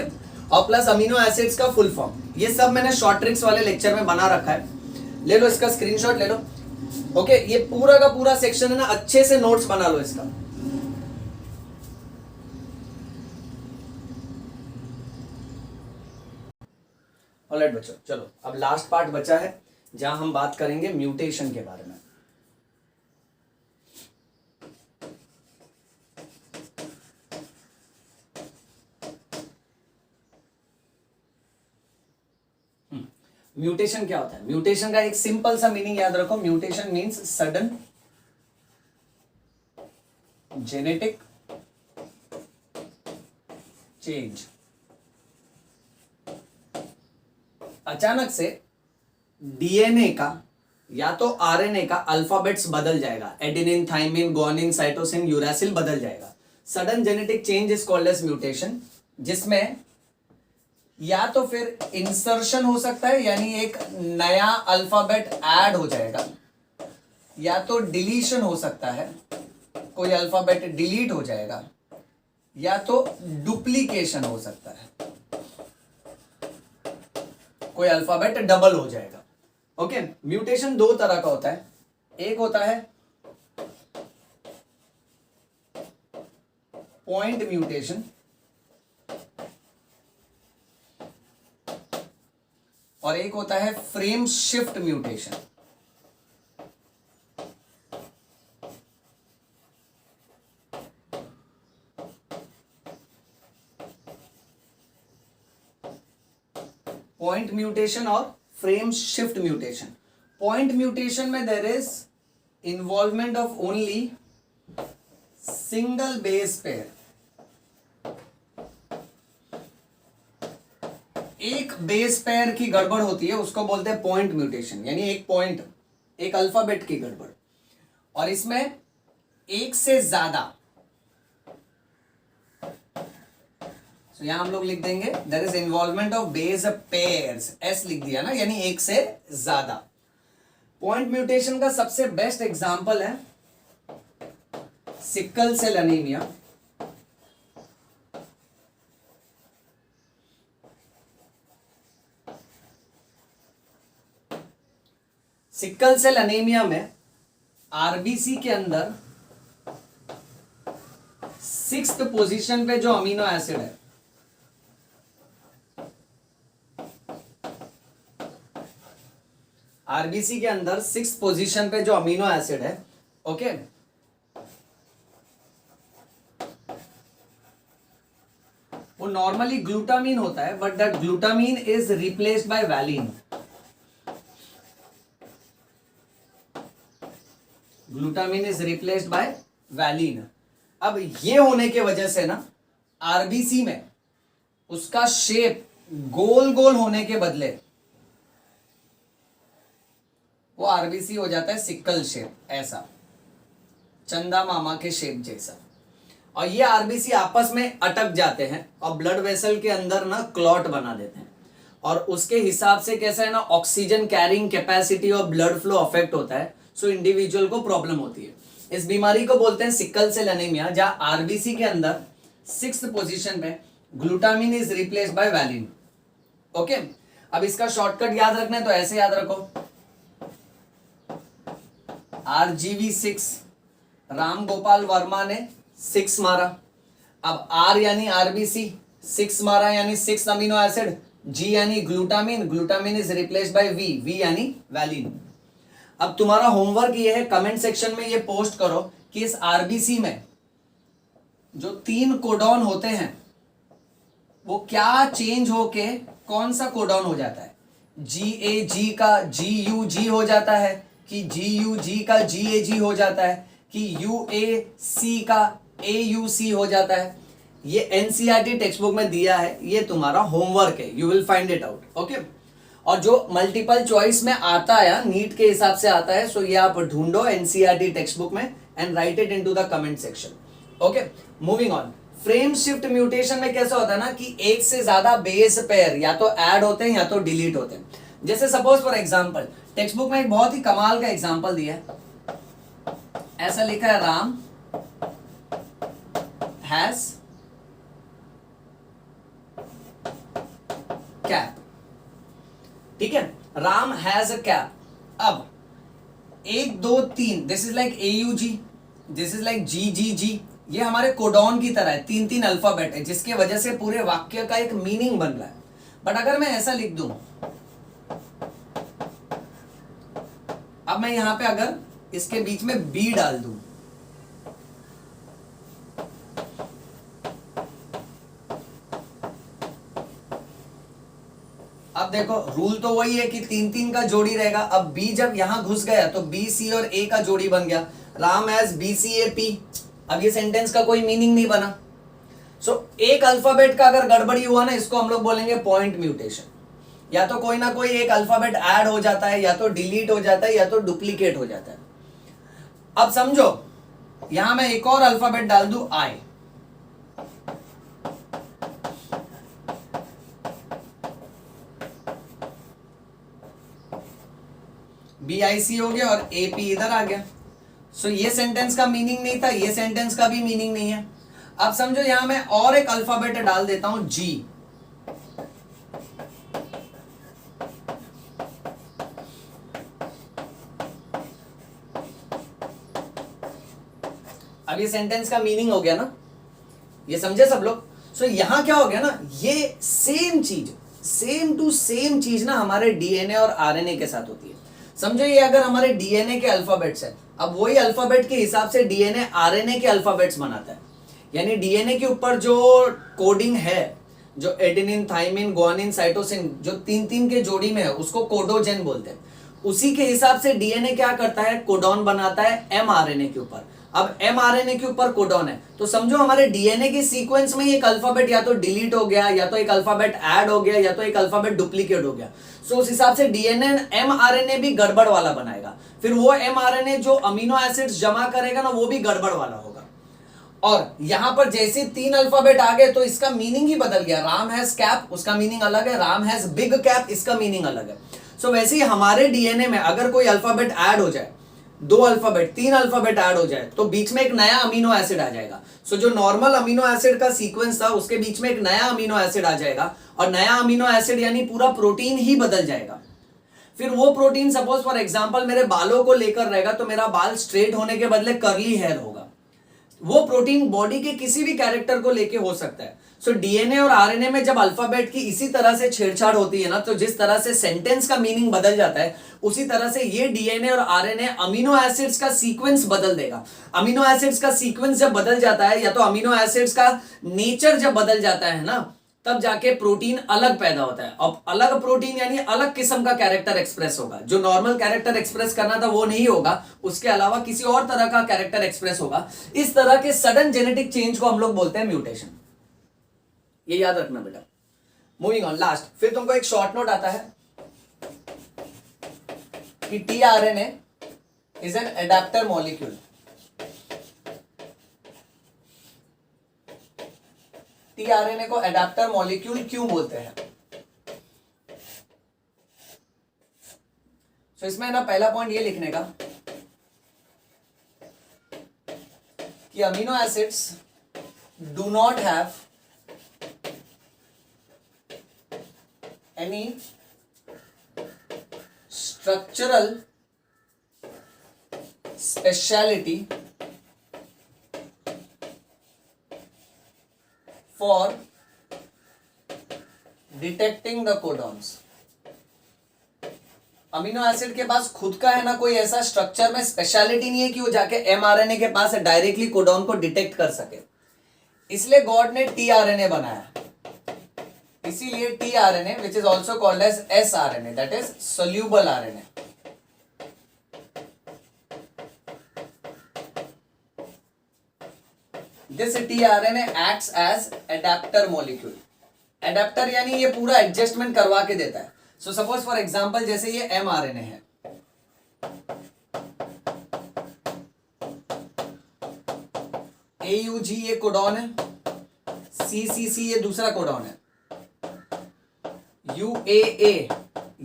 और प्लस अमीनो एसिड्स का फुल फॉर्म, ये सब मैंने शॉर्ट ट्रिक्स वाले लेक्चर में बना रखा है, ले लो इसका स्क्रीनशॉट ले लो, ओके, ये पूरा का पूरा सेक्शन है ना, अच्छे से नोट्स बना लो इसका। ऑलराइट बच्चों, चलो अब लास्ट पार्ट बचा है जहां हम बात करेंगे म्यूटेशन के बारे में। म्यूटेशन क्या होता है? म्यूटेशन का एक सिंपल सा मीनिंग याद रखो, mutation means sudden genetic change, अचानक से डीएनए का या तो आरएनए का अल्फाबेट्स बदल जाएगा, adenine, thymine, guanine, cytosine, uracil बदल जाएगा, sudden genetic change is called as mutation, जिसमें या तो फिर इंसर्शन हो सकता है यानी एक नया अल्फाबेट ऐड हो जाएगा, या तो डिलीशन हो सकता है, कोई अल्फाबेट डिलीट हो जाएगा, या तो डुप्लीकेशन हो सकता है, कोई अल्फाबेट डबल हो जाएगा। ओके, म्यूटेशन 2 तरह का होता है, एक होता है पॉइंट म्यूटेशन और एक होता है frame shift mutation. Point mutation और frame shift mutation. Point mutation में there is involvement of only single base pair, एक बेस पेयर की गड़बड़ होती है, उसको बोलते हैं पॉइंट म्यूटेशन, यानी एक पॉइंट, एक अल्फाबेट की गड़बड़, और इसमें एक से ज्यादा, तो यहां हम लोग लिख देंगे there is involvement of base pairs, S लिख दिया ना, यानी एक से ज्यादा। पॉइंट म्यूटेशन का सबसे बेस्ट एग्जांपल है sickle cell anaemia, sickle cell anaemia में आरबीसी के अंदर 6th पोजीशन पे जो अमीनो एसिड है, आरबीसी के अंदर 6th पोजीशन पे जो अमीनो एसिड है, ओके, वो नॉर्मली ग्लूटामीन होता है, but that glutamine is replaced by valine. Glutamine is replaced by valine. अब ये होने के वजह से ना आरबीसी में उसका शेप गोल गोल होने के बदले वो आरबीसी हो जाता है सिकल शेप, ऐसा चंदा मामा के शेप जैसा, और ये आरबीसी आपस में अटक जाते हैं और ब्लड वेसल के अंदर ना क्लॉट बना देते हैं, और उसके हिसाब से कैसा है ना, ऑक्सीजन कैरिंग कैपेसिटी और ब्लड फ्लो अफेक्ट होता है, सो इंडिविजुअल को प्रॉब्लम होती है। इस बीमारी को बोलते हैं सिकल सेल एनीमिया, जहां आरबीसी के अंदर 6th पोजीशन पे glutamine is replaced by valine. Okay, अब इसका शॉर्टकट याद रखना है तो ऐसे याद रखो, RGV6, राम गोपाल वर्मा ने 6 मारा। अब R यानी RBC 6 मारा यानी 6 अमीनो एसिड, G यानी glutamine, glutamine is replaced by V यानी वैलिन। अब तुम्हारा होमवर्क ये है, कमेंट सेक्शन में ये पोस्ट करो कि इस RBC में जो 3 कोडॉन होते हैं वो क्या चेंज होके कौन सा कोडॉन हो जाता है। GAG का GUG हो जाता है, कि GUG का GAG हो जाता है, कि UAC का AUC हो जाता है। ये NCERT टेक्स्ट बुक में दिया है, ये तुम्हारा होमवर्क है, you will find it out. Okay, और जो मल्टीपल चॉइस में आता है, नीट के हिसाब से आता है, सो ये आप ढूंढो NCERT टेक्स्ट बुक में and right it into the comment section. Okay, moving on. Frame shift mutation में कैसा होता है ना कि एक से ज्यादा बेस पेयर या तो ऐड होते हैं या तो डिलीट होते हैं। जैसे suppose for example text book में एक बहुत ही कमाल का एग्जांपल दिया है, ऐसा लिखा है राम हैज कैप। ठीक है, राम हैज अ कैप। अब 1 2 3 this is like AUG, this is like GGG, ये हमारे कोडॉन की तरह है, 3 अल्फाबेट है जिसके वजह से पूरे वाक्य का एक मीनिंग बन रहा है। बट अगर मैं ऐसा लिख दूं, अब मैं यहां पे अगर इसके बीच में B डाल दूं, अब देखो रूल तो वही है कि 3 का जोड़ी रहेगा। अब B जब यहां घुस गया तो BC और A का जोड़ी बन गया, राम हैज BCAP। अब ये सेंटेंस का कोई मीनिंग नहीं बना। सो एक अल्फाबेट का अगर गड़बड़ी हुआ ना, इसको हम लोग बोलेंगे पॉइंट म्यूटेशन। या तो कोई ना कोई एक अल्फाबेट ऐड हो जाता है, या तो डिलीट हो जाता है, या तो डुप्लीकेट हो जाता है। अब समझो यहां मैं एक और अल्फाबेट डाल दूं I, BIC हो गया और AP इधर आ गया। सो ये सेंटेंस का मीनिंग नहीं था, ये सेंटेंस का भी मीनिंग नहीं है। अब समझो यहां मैं और एक अल्फाबेट डाल देता हूं G, अब ये सेंटेंस का मीनिंग हो गया ना, ये समझे सब लोग। सो यहां क्या हो गया ना, ये सेम चीज, सेम टू सेम चीज ना हमारे DNA और RNA के साथ होती है। समझो ये अगर हमारे DNA के अल्फाबेट्स है, अब वही अल्फाबेट के हिसाब से DNA RNA के अल्फाबेट्स बनाता है। यानी DNA के ऊपर जो कोडिंग है, जो एडेनिन थाइमिन ग्वानिन साइटोसिन जो 3 के जोड़ी में है, उसको कोडोजेन बोलते हैं। उसी के हिसाब से DNA क्या करता है, कोडॉन बनाता है mRNA के ऊपर। अब mRNA के ऊपर कोडॉन है, तो समझो हमारे DNA के सीक्वेंस में एक अल्फाबेट या तो डिलीट हो गया, या तो एक अल्फाबेट ऐड हो गया, या तो एक अल्फाबेट डुप्लीकेट हो गया। सो उस हिसाब से DNA mRNA भी गड़बड़ वाला बनाएगा। फिर वो mRNA जो अमीनो एसिड्स जमा करेगा ना, वो भी गड़बड़ वाला होगा। और यहां पर जैसे 3 अल्फाबेट आ गए तो इसका मीनिंग ही बदल गया। राम हैज कैप, उसका मीनिंग अलग है। राम हैज बिग कैप, इसका मीनिंग अलग है। सो वैसे ही हमारे DNA में अगर कोई अल्फाबेट ऐड हो जाए, 2 अल्फाबेट 3 अल्फाबेट ऐड हो जाए, तो बीच में एक नया अमीनो एसिड आ जाएगा। सो जो नॉर्मल अमीनो एसिड का सीक्वेंस था, उसके बीच में एक नया अमीनो एसिड आ जाएगा, और नया अमीनो एसिड यानी पूरा प्रोटीन ही बदल जाएगा। फिर वो प्रोटीन सपोज फॉर एग्जांपल मेरे बालों को लेकर रहेगा, तो मेरा बाल स्ट्रेट होने के बदले कर्ली हेयर होगा। वो प्रोटीन बॉडी के किसी भी कैरेक्टर को लेके हो सकता है। सो डीएनए और आरएनए में जब अल्फाबेट की इसी तरह से छेड़छाड़ होती है ना, तो जिस तरह से सेंटेंस का मीनिंग बदल जाता है, उसी तरह से ये डीएनए और आरएनए अमीनो एसिड्स का सीक्वेंस बदल देगा। अमीनो एसिड्स का सीक्वेंस जब बदल जाता है, या तो अमीनो एसिड्स का नेचर जब बदल जाता है ना, तब जाके प्रोटीन अलग पैदा होता है। अब अलग प्रोटीन यानी अलग किस्म का कैरेक्टर एक्सप्रेस होगा। जो नॉर्मल कैरेक्टर एक्सप्रेस करना था वो नहीं होगा, उसके अलावा किसी और तरह का कैरेक्टर एक्सप्रेस होगा। इस तरह के सडन जेनेटिक चेंज को हम लोग बोलते हैं म्यूटेशन। ये याद रखना बेटा। मूविंग ऑन, लास्ट फिर तुमको एक शॉर्ट नोट आता है कि tRNA is an adapter molecule. TRNA को एडेप्टर मॉलिक्यूल क्यों बोलते हैं? तो इसमें ना पहला पॉइंट ये लिखने का कि amino acids do not have any structural speciality for detecting the codons. Amino acid के पास खुद का है ना कोई ऐसा स्ट्रक्चर में स्पेशलिटी नहीं है कि वो जाके एमआरएनए के पास डायरेक्टली कोडॉन को डिटेक्ट कर सके, इसलिए गॉड ने टीआरएनए बनाया. इसीलिए tRNA which is also called as sRNA, that is soluble RNA. This tRNA acts as adapter molecule. Adapter यानी ये पूरा एडजस्टमेंट करवा के देता है. सो सपोज फॉर एग्जांपल जैसे ये एमआरएनए है, एयूजी ये कोडॉन है, सीसीसी ये दूसरा कोडॉन है, यूएए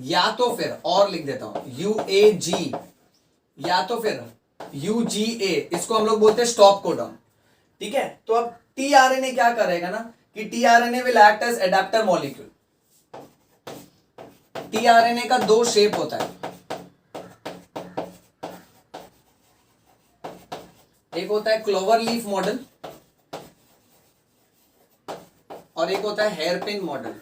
या तो फिर और लिख देता हूं यूएजी या तो फिर यूजीए, इसको हम लोग बोलते हैं स्टॉप कोडॉन. ठीक है, तो अब टीआरएनए क्या करेगा ना कि tRNA will act as adapter molecule. TRNA का दो शेप होता है, एक होता है क्लोवर लीफ मॉडल और एक होता है hairpin model.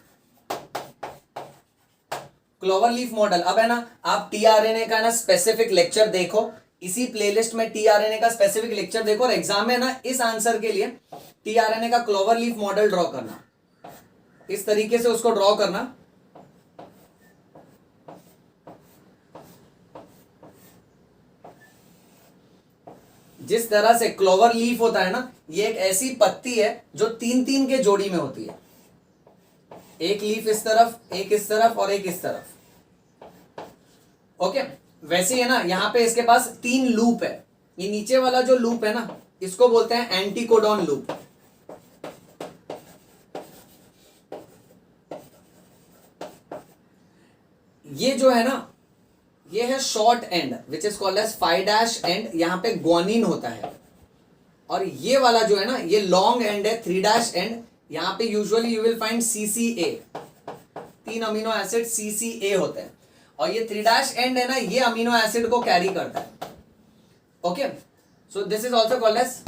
Clover leaf model, अब है ना आप टीआरएनए का ना स्पेसिफिक लेक्चर देखो, इसी प्लेलिस्ट में टीआरएनए का स्पेसिफिक लेक्चर देखो और एग्जाम में ना इस आंसर के लिए टीआरएनए का क्लोवर लीफ मॉडल ड्रॉ करना, इस तरीके से उसको ड्रॉ करना. जिस तरह से क्लोवर लीफ होता है ना, ये एक ऐसी पत्ती है जो तीन तीन के जोड़ी में होती है, एक लीफ इस तरफ, एक इस तरफ और एक इस तरफ. ओके, वैसे है ना यहां पे इसके पास तीन लूप है. ये नीचे वाला जो लूप है ना इसको बोलते हैं एंटीकोडॉन लूप. ये जो है ना ये है short end which is called as 5' end, यहां पे ग्वानिन होता है. और ये वाला जो है ना ये लॉन्ग एंड है 3' एंड, यहां पे usually you will find CCA, 3 amino acid CCA होते हैं. और ये 3' एंड है ना ये अमीनो एसिड को कैरी करता है. Okay, so this is also called as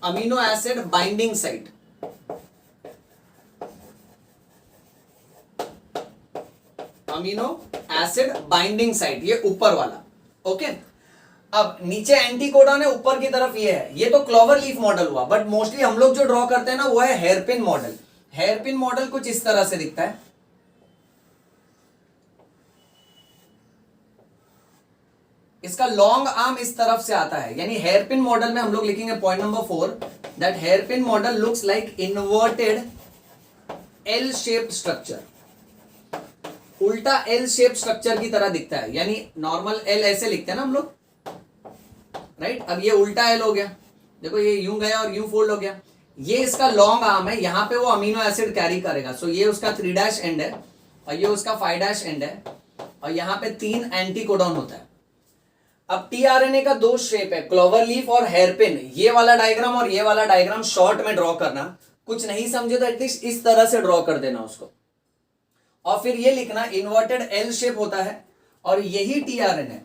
amino acid binding site. Amino acid binding site, ये ऊपर वाला. ओके, अब नीचे एंटीकोडॉन है, ऊपर की तरफ ये है. ये तो क्लोवर लीफ मॉडल हुआ, बट मोस्टली हम लोग जो ड्रॉ करते हैं ना वो है हेयरपिन मॉडल. हेयरपिन मॉडल कुछ इस तरह से दिखता है. इसका लॉन्ग आर्म इस तरफ से आता है, यानी हेयरपिन मॉडल में हम लोग लिखेंगे point number 4 that hairpin model looks like inverted L shaped structure. उल्टा एल शेप स्ट्रक्चर की तरह दिखता है, यानी नॉर्मल एल ऐसे लिखते हैं ना हम लोग, राइट. अब ये उल्टा एल हो गया, देखो ये यूं गया और यूं फोल्ड हो गया. ये इसका लॉन्ग आर्म है, यहां पे वो अमीनो एसिड कैरी करेगा. सो ये उसका 3' एंड है और ये उसका 5' एंड है और यहां पे 3 एंटीकोडॉन होता है. अब टीआरएनए का दो शेप है, क्लोवर लीफ और हेयरपिन. ये वाला डायग्राम और ये वाला डायग्राम शॉर्ट में ड्रॉ करना, कुछ नहीं समझे तो एटलीस्ट इस तरह से ड्रॉ कर देना उसको. और फिर ये लिखना इन्वर्टेड एल शेप होता है और यही tRNA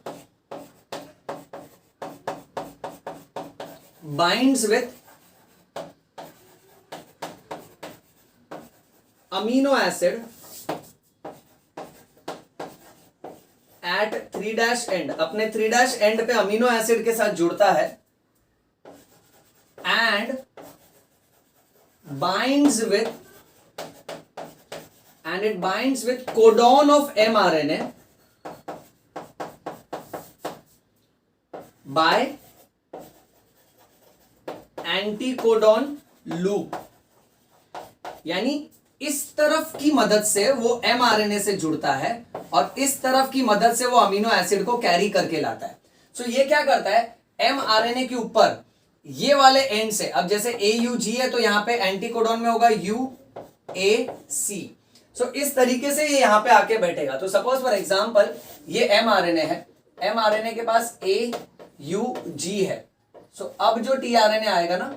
binds with amino acid at 3' end. अपने 3' एंड पे अमीनो एसिड के साथ जुड़ता है and binds with and it binds with codon of mRNA by anticodon loop. यानी इस तरफ की मदद से वो mRNA से जुड़ता है और इस तरफ की मदद से वो अमीनो एसिड को कैरी करके लाता है. सो ये क्या करता है, mRNA के ऊपर ये वाले एंड से, अब जैसे AUG है तो यहां पे एंटीकोडॉन में होगा UAC. सो इस तरीके से ये यहां पे आके बैठेगा. तो सपोज फॉर एग्जांपल ये mRNA है, mRNA के पास AUG है, सो अब जो टीआरएनए आएगा ना,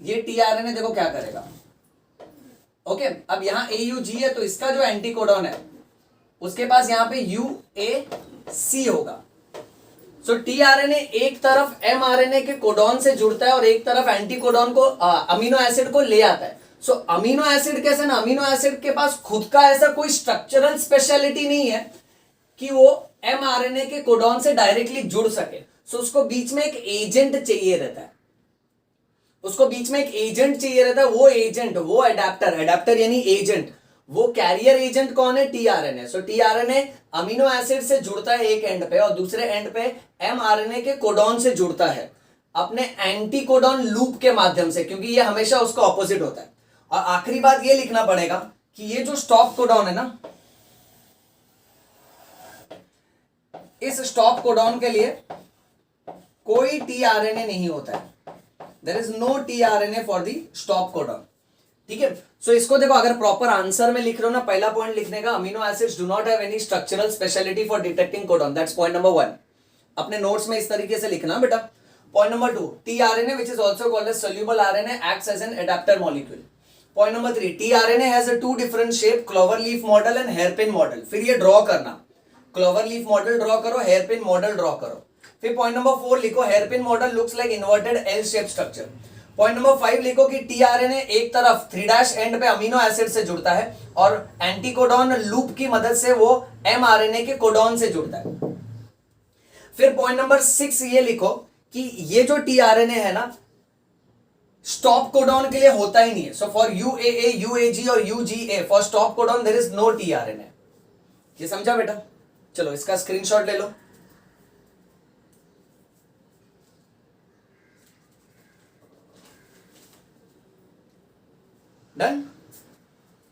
ये टीआरएनए देखो क्या करेगा। ओके, अब यहां AUG है तो इसका जो एंटी कोडॉन है उसके पास यहां पे UAC होगा। सो टीआरएनए एक तरफ mRNA के कोडॉन से जुड़ता है और एक तरफ एंटी कोडॉन को अमीनो एसिड को ले आता है। सो अमीनो एसिड कैसे ना, अमीनो एसिड के पास खुद का ऐसा कोई स्ट्रक्चरल स्पेशलिटी नहीं है कि वो mRNA के कोडॉन से डायरेक्टली जुड़ सके। सो उसको बीच में एक एजेंट चाहिए रहता है, उसको बीच में एक एजेंट चाहिए रहता है। वो एजेंट, वो एडेप्टर यानी एजेंट, वो कैरियर एजेंट कौन है? टीआरएनए। सो टीआरएनए अमीनो एसिड से जुड़ता है एक एंड पे और दूसरे एंड पे mRNA के कोडॉन से जुड़ता है अपने एंटी कोडॉन लूप के माध्यम से, क्योंकि ये हमेशा उसका ऑपोजिट होता है। और आखिरी बात ये लिखना पड़ेगा कि ये जो स्टॉप कोडॉन है ना, इस स्टॉप कोडॉन के लिए कोई टीआरएनए नहीं होता है। There is no tRNA for the stop codon. ठीक है, सो इसको देखो, अगर प्रॉपर आंसर में लिख रहे हो ना, पहला पॉइंट लिखने का, amino acids do not have any structural speciality for detecting codon, that's point number 1। अपने नोट्स में इस तरीके से लिखना बेटा। Point number 2, tRNA which is also called as soluble RNA acts as an adapter molecule. Point number 3, tRNA has a 2 different shape, clover leaf model and hairpin model. फिर ये ड्रॉ करना, क्लोवर लीफ मॉडल ड्रॉ करो, हेयरपिन मॉडल ड्रॉ करो। फिर पॉइंट नंबर 4 लिखो, hairpin model looks like inverted L shape structure. Point number 5 लिखो कि टीआरएनए एक तरफ 3' एंड पे अमीनो एसिड से जुड़ता है और एंटीकोडॉन लूप की मदद से वो mRNA के कोडॉन से जुड़ता है। फिर पॉइंट नंबर 6 ये लिखो कि ये जो टीआरएनए है ना, स्टॉप कोडॉन के लिए होता ही नहीं है। सो फॉर UAA, UAG और UGA, for stop codon there is no tRNA. ये समझा बेटा? चलो इसका स्क्रीनशॉट ले लो। डन?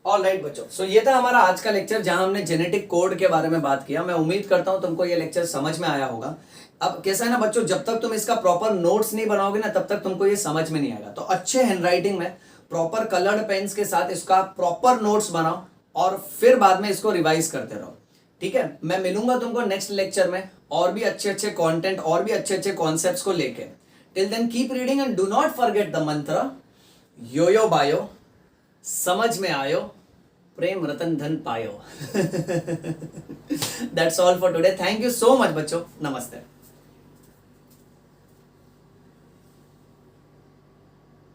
ऑल राइट बच्चों, सो ये था हमारा आज का लेक्चर जहां हमने जेनेटिक कोड के बारे में बात किया। मैं उम्मीद करता हूं तुमको ये लेक्चर समझ में आया होगा। अब कैसा है ना बच्चों, जब तक तुम इसका प्रॉपर नोट्स नहीं बनाओगे ना, तब तक तुमको ये समझ में नहीं आएगा। तो अच्छे हैंडराइटिंग में प्रॉपर कलर्ड पेन्स के साथ इसका प्रॉपर नोट्स बनाओ और फिर बाद में इसको रिवाइज करते रहो। ठीक है, मैं मिलूंगा तुमको नेक्स्ट लेक्चर में और भी अच्छे अच्छे कंटेंट और भी अच्छे अच्छे कॉन्सेप्ट्स को लेके। Till then keep reading and do not forget the mantra yo yo bio, समझ में आयो, प्रेम रतन धन पायो। That's all for today. Thank you so much बच्चों, नमस्ते।